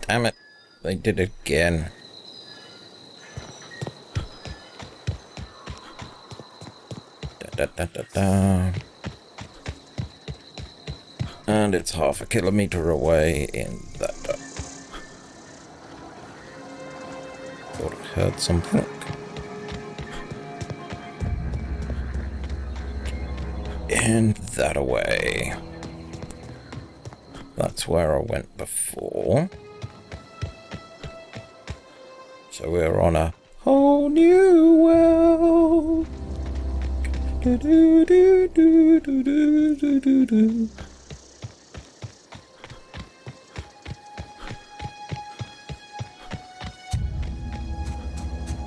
Damn it. They did it again. Da, da, da, da. And it's half a kilometre away in that. Thought I heard something. And that away. That's where I went before. So we're on a whole new world. Do, do, do, do, do, do, do, do.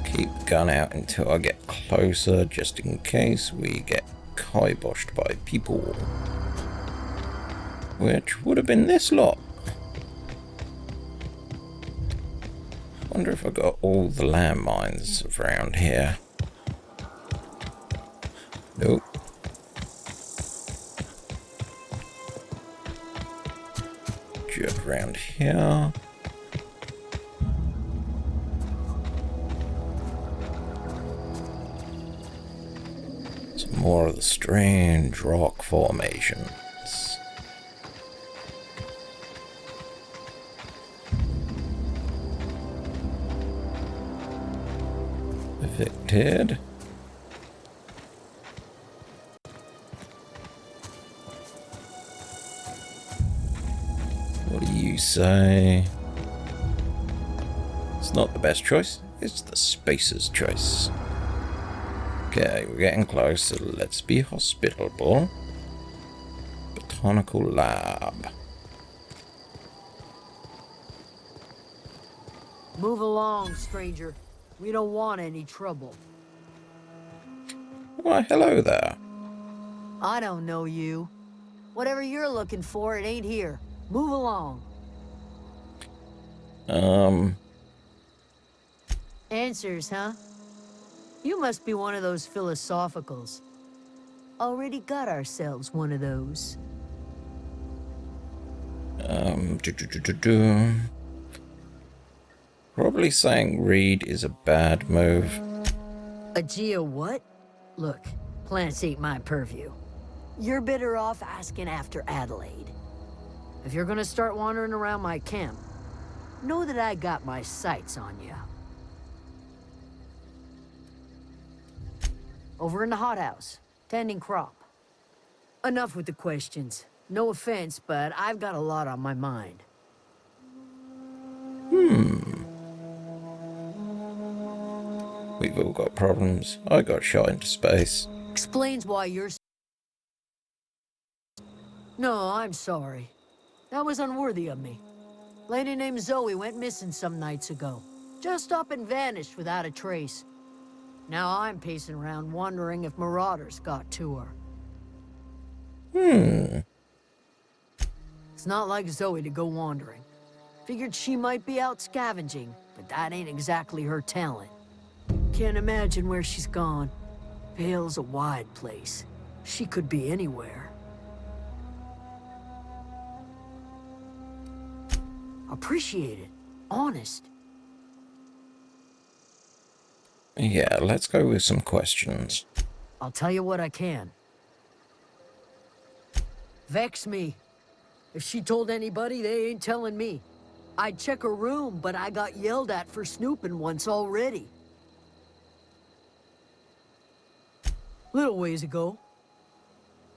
Keep the gun out until I get closer, just in case we get kiboshed by people. Which would have been this lot. Wonder if I got all the landmines around here. Nope. Just around here. Some more of the strange rock formations. Evicted. What do you say? It's not the best choice, it's the spacer's choice. Okay, we're getting close, so let's be hospitable. Botanical lab. Move along, stranger. We don't want any trouble. Why, hello there. I don't know you. Whatever you're looking for, it ain't here. Move along. Answers, huh? You must be one of those philosophicals. Already got ourselves one of those. Probably saying read is a bad move. A geo what? Look, plants ain't my purview. You're better off asking after Adelaide. If you're gonna start wandering around my camp, know that I got my sights on you. Over in the hothouse, tending crop. Enough with the questions. No offense, but I've got a lot on my mind. We've all got problems. I got shot into space. Explains why you're... No, I'm sorry. That was unworthy of me. Lady named Zoe went missing some nights ago. Just up and vanished without a trace. Now I'm pacing around wondering if marauders got to her. It's not like Zoe to go wandering. Figured she might be out scavenging, but that ain't exactly her talent. Can't imagine where she's gone. Vale's a wide place. She could be anywhere. Appreciate it. Honest. Yeah, let's go with some questions. I'll tell you what I can. Vex me. If she told anybody, they ain't telling me. I'd check her room, but I got yelled at for snooping once already. Little ways ago.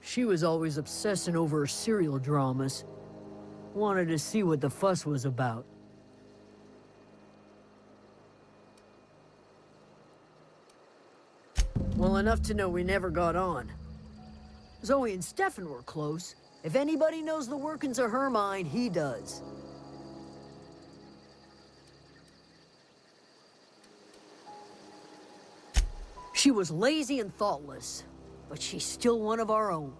She was always obsessing over her serial dramas. Wanted to see what the fuss was about. Well, enough to know we never got on. Zoe and Stefan were close. If anybody knows the workings of her mind, he does. She was lazy and thoughtless, but she's still one of our own.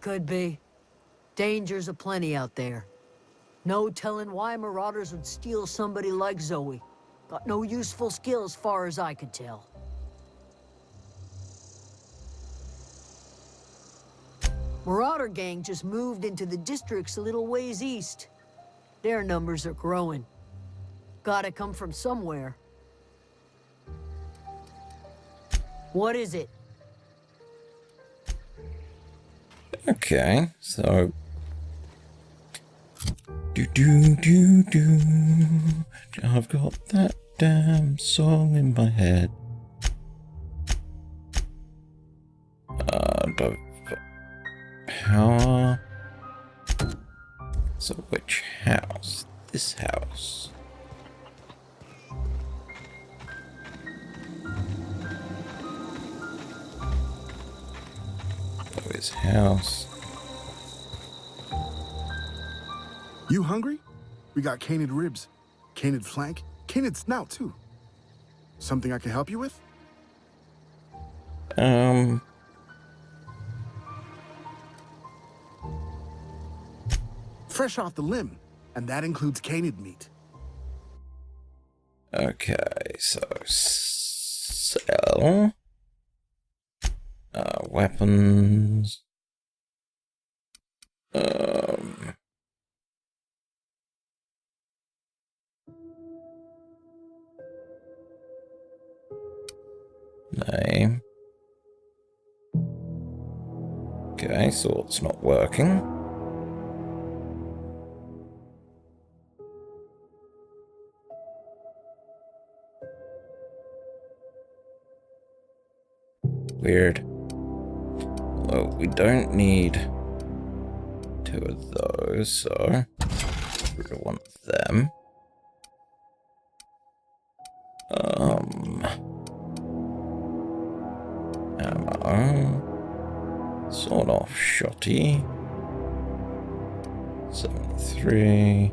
Could be. Dangers aplenty out there. No telling why marauders would steal somebody like Zoe. Got no useful skills far as I could tell. Marauder gang just moved into the districts a little ways east. Their numbers are growing. Gotta come from somewhere. What is it? Okay, so... Do. I've got that damn song in my head. Power. So which house? This house. So his house. You hungry? We got canid ribs, canid flank, canid snout too. Something I can help you with? Fresh off the limb, and that includes canid meat. Okay, so sell weapons. Name. Okay, so it's not working. Weird. Well, we don't need 2 of those, so we don't want them. Ammo. Sort of shotty. 73.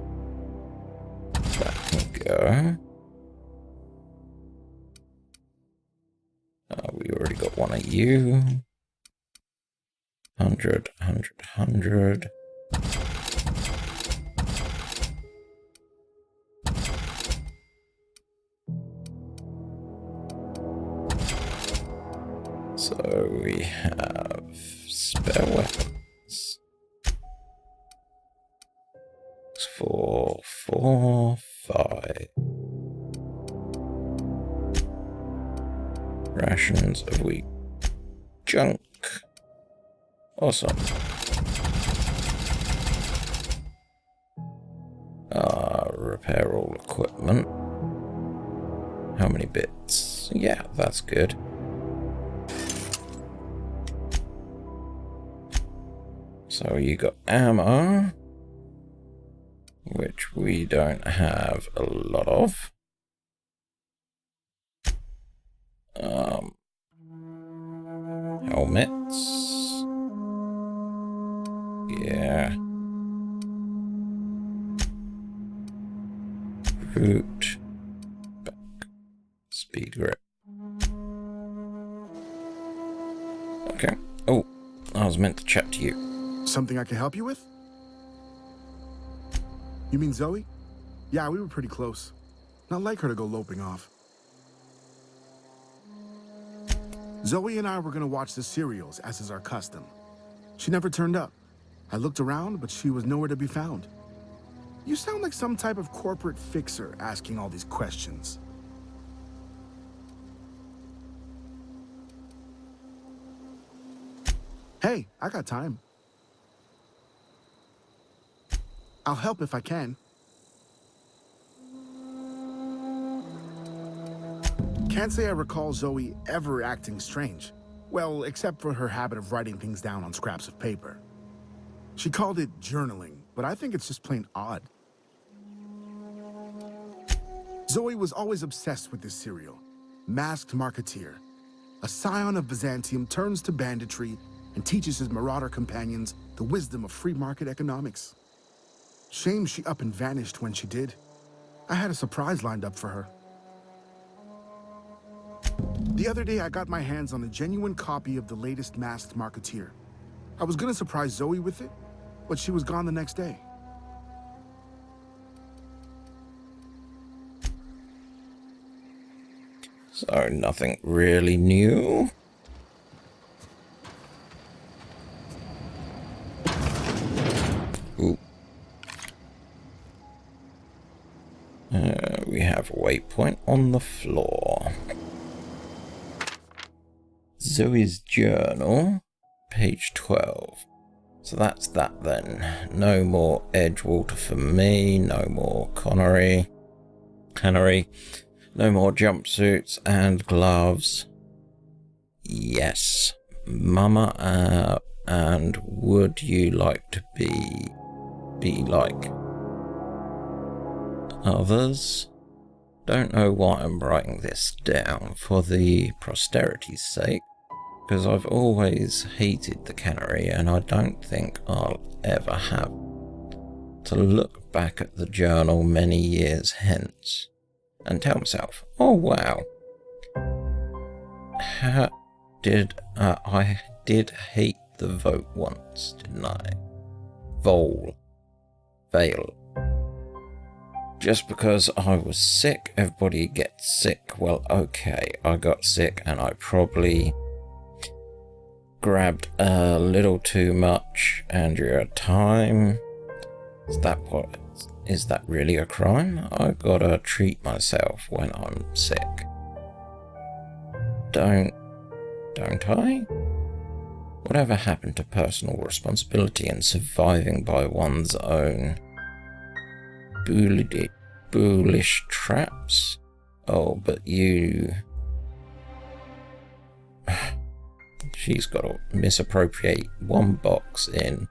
That can go. We already got one of you. 100, 100, 100. So we have spare weapons. 4, 4, 5. Rations of wheat. Junk. Awesome. Repair all equipment. How many bits? Yeah, that's good. So you got ammo, which we don't have a lot of. Helmets. Yeah. Root. Back. Speed grip. Okay. Oh, I was meant to chat to you. Something I can help you with? You mean Zoe? Yeah, we were pretty close. Not like her to go loping off. Zoe and I were gonna watch the serials, as is our custom. She never turned up. I looked around, but she was nowhere to be found. You sound like some type of corporate fixer asking all these questions. Hey, I got time. I'll help if I can. Can't say I recall Zoe ever acting strange. Well, except for her habit of writing things down on scraps of paper. She called it journaling, but I think it's just plain odd. Zoe was always obsessed with this serial. Masked Marketeer. A scion of Byzantium turns to banditry and teaches his marauder companions the wisdom of free market economics. Shame she up and vanished when she did. I had a surprise lined up for her. The other day, I got my hands on a genuine copy of the latest Masked Marketeer. I was gonna surprise Zoe with it, but she was gone the next day. So nothing really new. have a waypoint on the floor. Zoe's journal, page 12. So that's that then. No more Edgewater for me, no more Cannery, no more jumpsuits and gloves. Yes, Mama, and would you like to be like others? Don't know why I'm writing this down for the posterity's sake, because I've always hated the cannery and I don't think I'll ever have to look back at the journal many years hence and tell myself, oh wow, I did hate the vote once, didn't I? Vale. Just because I was sick, everybody gets sick. Well, okay, I got sick and I probably grabbed a little too much Andrea time. Is that really a crime? I gotta treat myself when I'm sick. Don't I? Whatever happened to personal responsibility and surviving by one's own bullish traps? Oh, but you... She's got to misappropriate one box in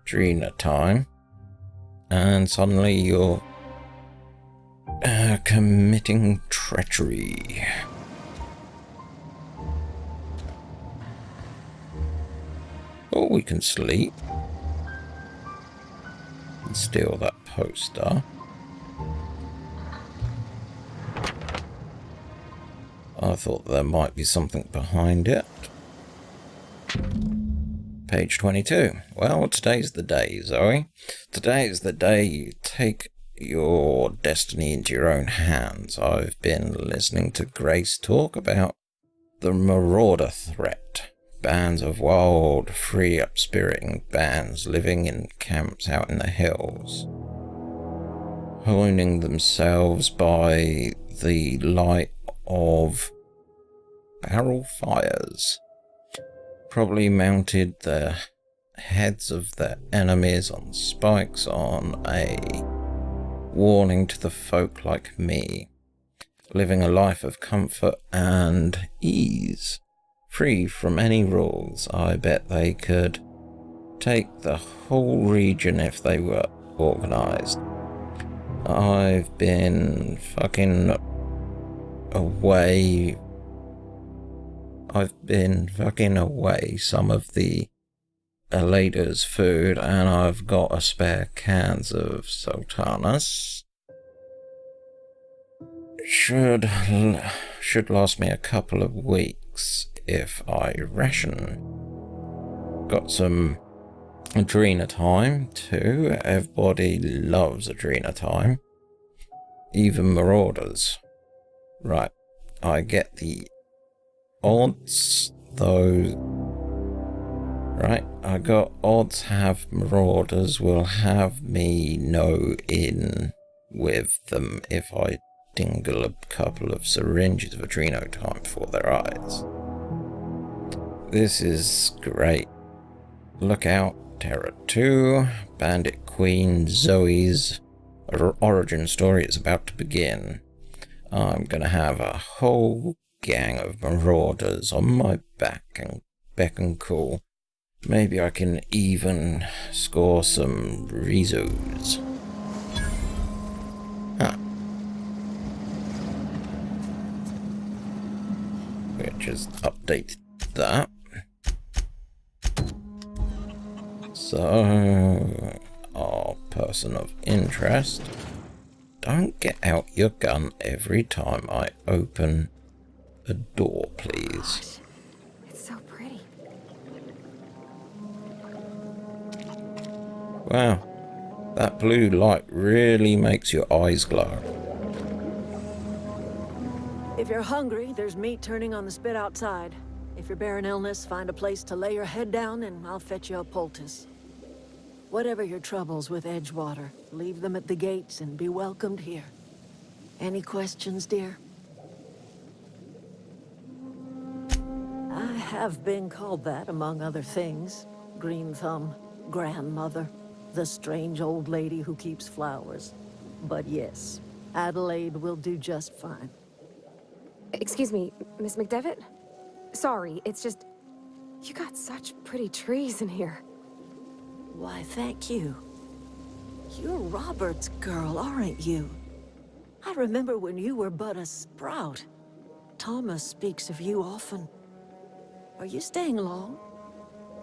Drina time, and suddenly you're committing treachery. Or we can sleep and steal that poster. I thought there might be something behind it. Page 22. Well, today's the day, Zoe. Today is the day you take your destiny into your own hands. I've been listening to Grace talk about the marauder threat. Bands of wild, free, up-spiriting bands living in camps out in the hills, honing themselves by the light of barrel fires. Probably mounted the heads of their enemies on spikes on a warning to the folk like me, living a life of comfort and ease. Free from any rules. I bet they could take the whole region if they were organised. I've been fucking away some of the Adelaide's food, and I've got a spare cans of sultanas. Should last me a couple of weeks if I ration. Got some Adrena time too. Everybody loves Adrena time. Even marauders. Right, I get the odds though. Right, I got odds have marauders will have me no in with them if I dingle a couple of syringes of Adreno time before their eyes. This is great. Look out, Terra 2, Bandit Queen Zoe's origin story is about to begin. I'm gonna have a whole gang of marauders on my back and beck and call. Maybe I can even score some Rizos. We just updated that. So, our person of interest. Don't get out your gun every time I open a door, please. Gosh, it's so pretty. Wow, that blue light really makes your eyes glow. If you're hungry, there's meat turning on the spit outside. If you're bearing illness, find a place to lay your head down and I'll fetch you a poultice. Whatever your troubles with Edgewater, leave them at the gates and be welcomed here. Any questions, dear? I have been called that, among other things. Green Thumb, grandmother, the strange old lady who keeps flowers. But yes, Adelaide will do just fine. Excuse me, Miss McDevitt? Sorry, it's just... You got such pretty trees in here. Why, thank you. You're Robert's girl, aren't you? I remember when you were but a sprout. Thomas speaks of you often. Are you staying long?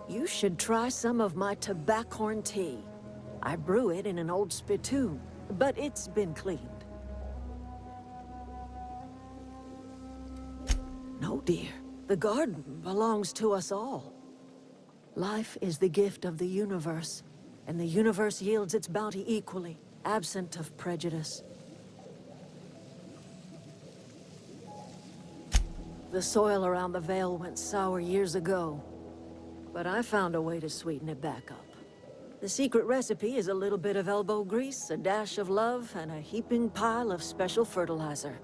You should try some of my tobaccorn tea. I brew it in an old spittoon, but it's been cleaned. No, dear. The garden belongs to us all. Life is the gift of the universe, and the universe yields its bounty equally, absent of prejudice. The soil around the Vale went sour years ago, but I found a way to sweeten it back up. The secret recipe is a little bit of elbow grease, a dash of love, and a heaping pile of special fertilizer.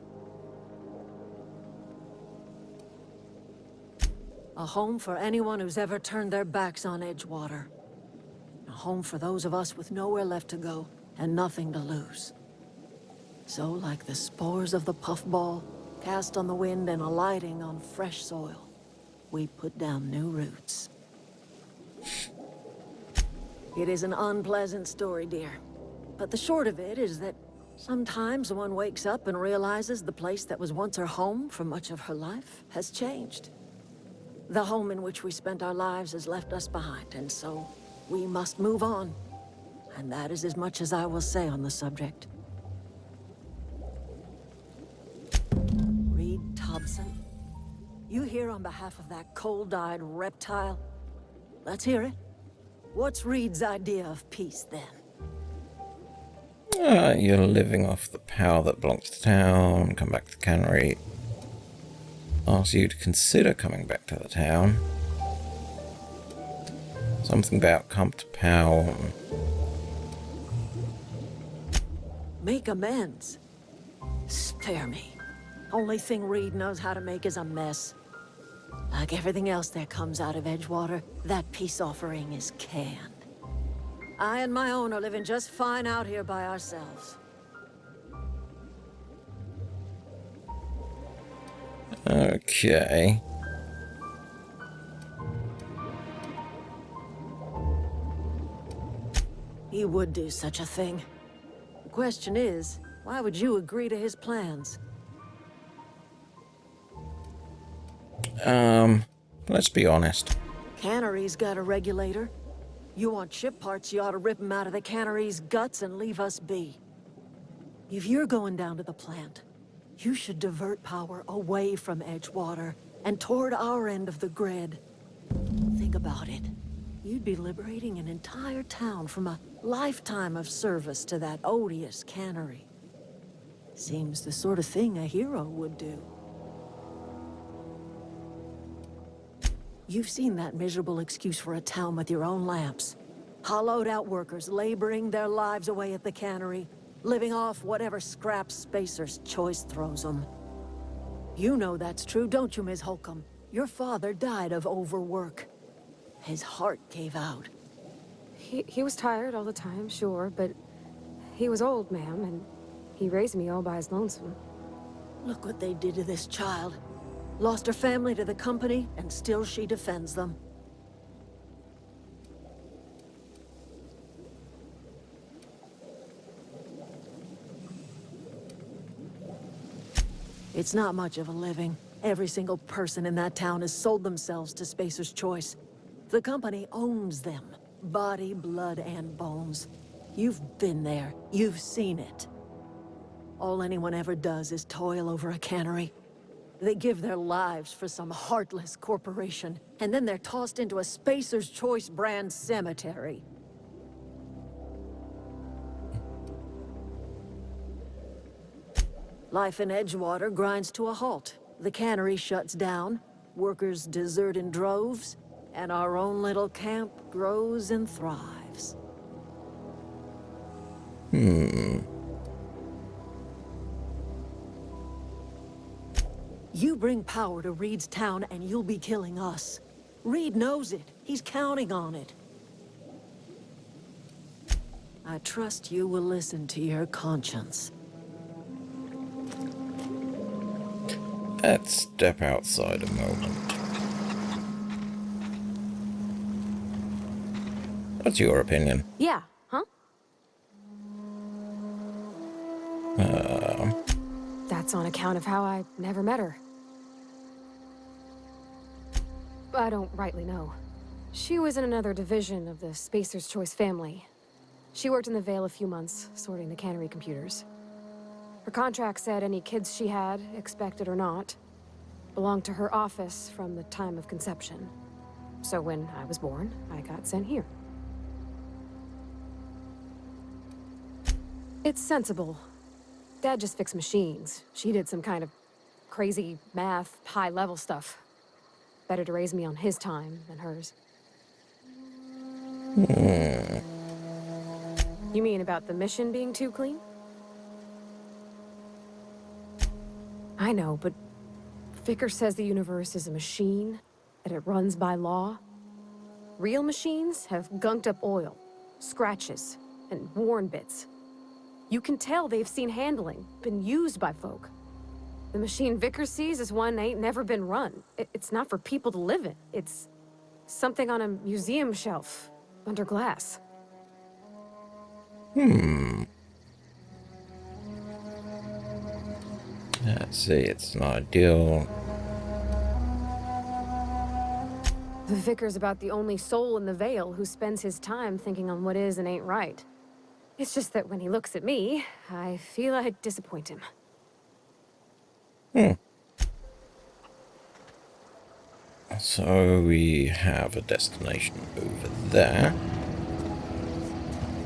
A home for anyone who's ever turned their backs on Edgewater. A home for those of us with nowhere left to go and nothing to lose. So, like the spores of the puffball, cast on the wind and alighting on fresh soil, we put down new roots. It is an unpleasant story, dear. But the short of it is that sometimes one wakes up and realizes the place that was once her home for much of her life has changed. The home in which we spent our lives has left us behind, and so we must move on. And that is as much as I will say on the subject. Reed Thompson, you here on behalf of that cold-eyed reptile? Let's hear it. What's Reed's idea of peace, then? You're living off the power that belongs to town, come back to the cannery. Ask you to consider coming back to the town. Something about come to power. Make amends. Spare me. Only thing Reed knows how to make is a mess. Like everything else that comes out of Edgewater, that peace offering is canned. I and my own are living just fine out here by ourselves. Okay. He would do such a thing. The question is, why would you agree to his plans? Let's be honest. Cannery's got a regulator. You want ship parts, you ought to rip them out of the cannery's guts and leave us be. If you're going down to the plant, you should divert power away from Edgewater and toward our end of the grid. Think about it. You'd be liberating an entire town from a lifetime of service to that odious cannery. Seems the sort of thing a hero would do. You've seen that miserable excuse for a town with your own lamps. Hollowed out workers laboring their lives away at the cannery, living off whatever scraps Spacer's choice throws them. You know that's true, don't you, Ms. Holcomb? Your father died of overwork. His heart gave out. He was tired all the time, sure, but he was old, ma'am, and he raised me all by his lonesome. Look what they did to this child. Lost her family to the company, and still she defends them. It's not much of a living. Every single person in that town has sold themselves to Spacer's Choice. The company owns them. Body, blood, and bones. You've been there. You've seen it. All anyone ever does is toil over a cannery. They give their lives for some heartless corporation, and then they're tossed into a Spacer's Choice brand cemetery. Life in Edgewater grinds to a halt. The cannery shuts down, workers desert in droves, and our own little camp grows and thrives. You bring power to Reed's town and you'll be killing us. Reed knows it. He's counting on it. I trust you will listen to your conscience. Let's step outside a moment. What's your opinion? Yeah, huh? That's on account of how I never met her. I don't rightly know. She was in another division of the Spacer's Choice family. She worked in the Vale a few months, sorting the cannery computers. Her contract said any kids she had, expected or not, belonged to her office from the time of conception. So when I was born, I got sent here. It's sensible. Dad just fixed machines. She did some kind of crazy math, high-level stuff. Better to raise me on his time than hers. You mean about the mission being too clean? I know, but Vickers says the universe is a machine, that it runs by law. Real machines have gunked up oil, scratches, and worn bits. You can tell they've seen handling, been used by folk. The machine Vickers sees is one ain't never been run. It's not for people to live in. It's something on a museum shelf, under glass. Let's see, it's an ideal. The Vicar's about the only soul in the Vale who spends his time thinking on what is and ain't right. It's just that when he looks at me, I feel I disappoint him. So we have a destination over there.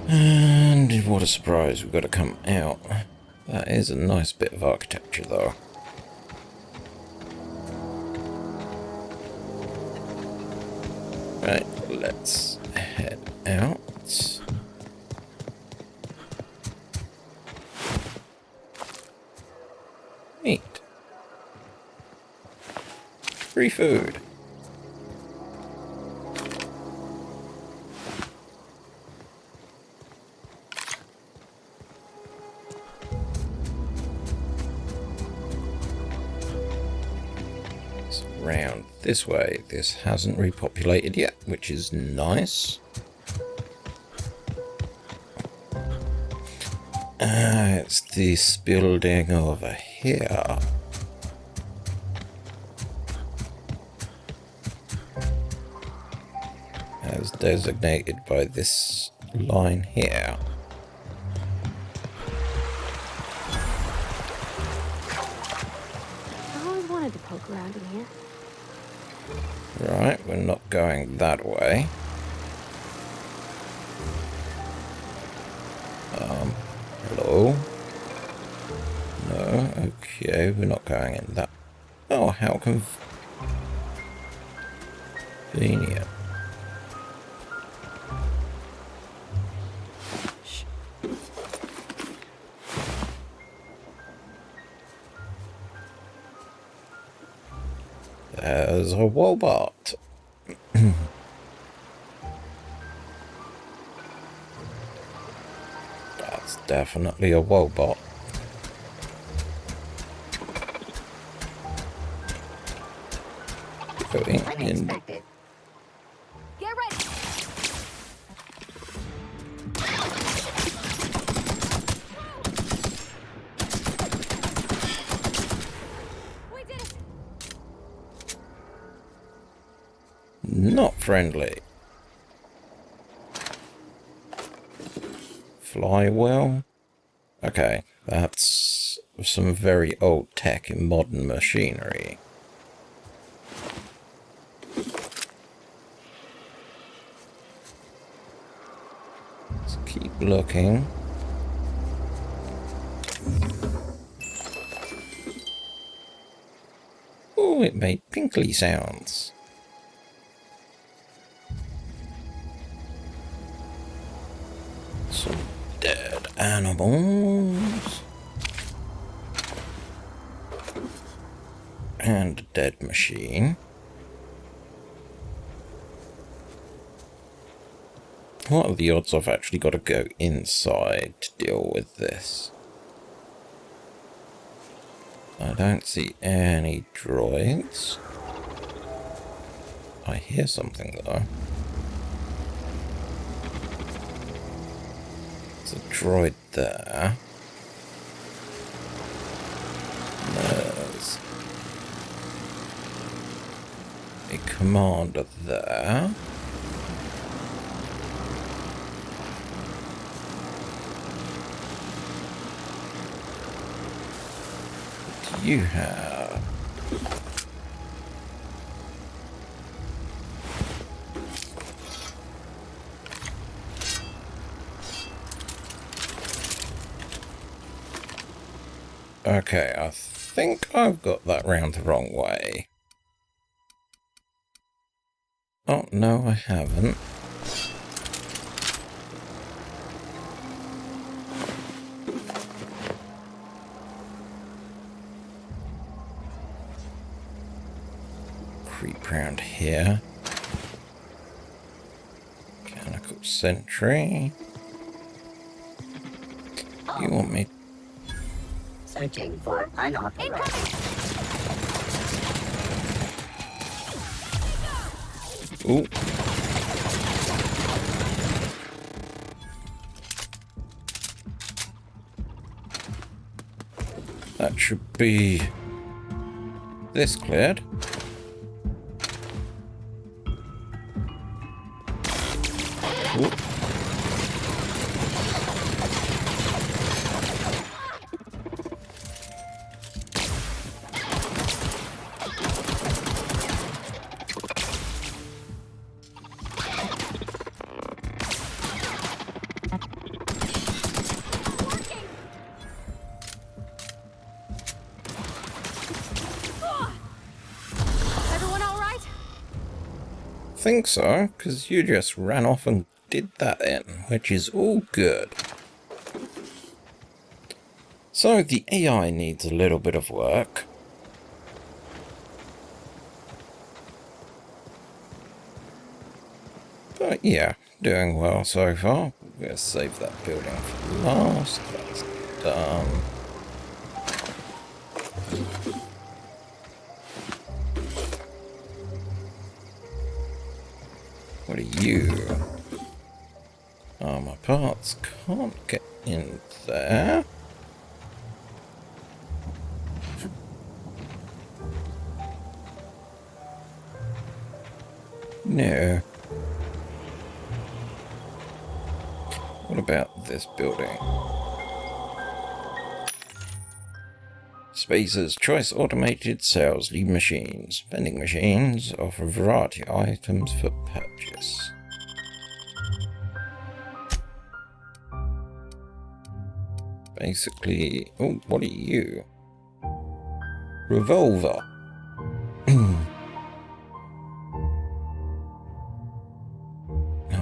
And what a surprise, we've got to come out. That is a nice bit of architecture though. Right, let's head out. Neat. Free food. Round this way. This hasn't repopulated yet, which is nice. It's this building over here. As designated by this line here. I always wanted to poke around in here. Right, we're not going that way. Hello? No, okay, we're not going in that. Oh, how convenient. There's a Wobot. That's definitely a Wobot. Going in. Get ready! We did it! Not friendly. Fly well. Okay, that's some very old tech in modern machinery. Let's keep looking. Oh, it made pinkly sounds. Some dead animals. And a dead machine. What are the odds I've actually got to go inside to deal with this? I don't see any droids. I hear something though. There's a droid there. There's a commander there. What do you have? Okay, I think I've got that round the wrong way. Oh, no, I haven't. Creep round here. Mechanical sentry. You want me? Searching for unauthorized. Ooh. That should be this cleared. Ooh. Everyone all right? Think so, because you just ran off and did that then, which is all good. So the AI needs a little bit of work. But yeah, doing well so far. I'm going to save that building for last. That's done. What are you? Oh, my parts can't get in there. No. What about this building? Space's Choice Automated Sales Lead Machines. Vending machines offer a variety of items for purchase. Basically... Oh, what are you? Revolver. I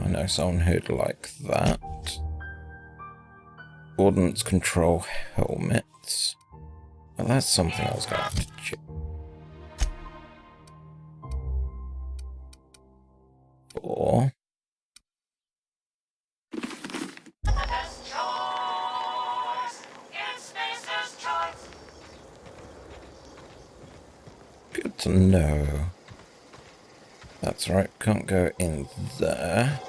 know someone who'd like that. Ordnance control helmets. Well, that's something I was going to have to check. For... Good to know. That's right, can't go in there.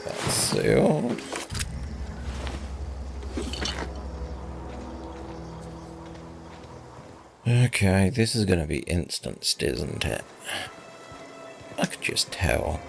That's sealed. Okay, this is going to be instanced, isn't it? I could just tell.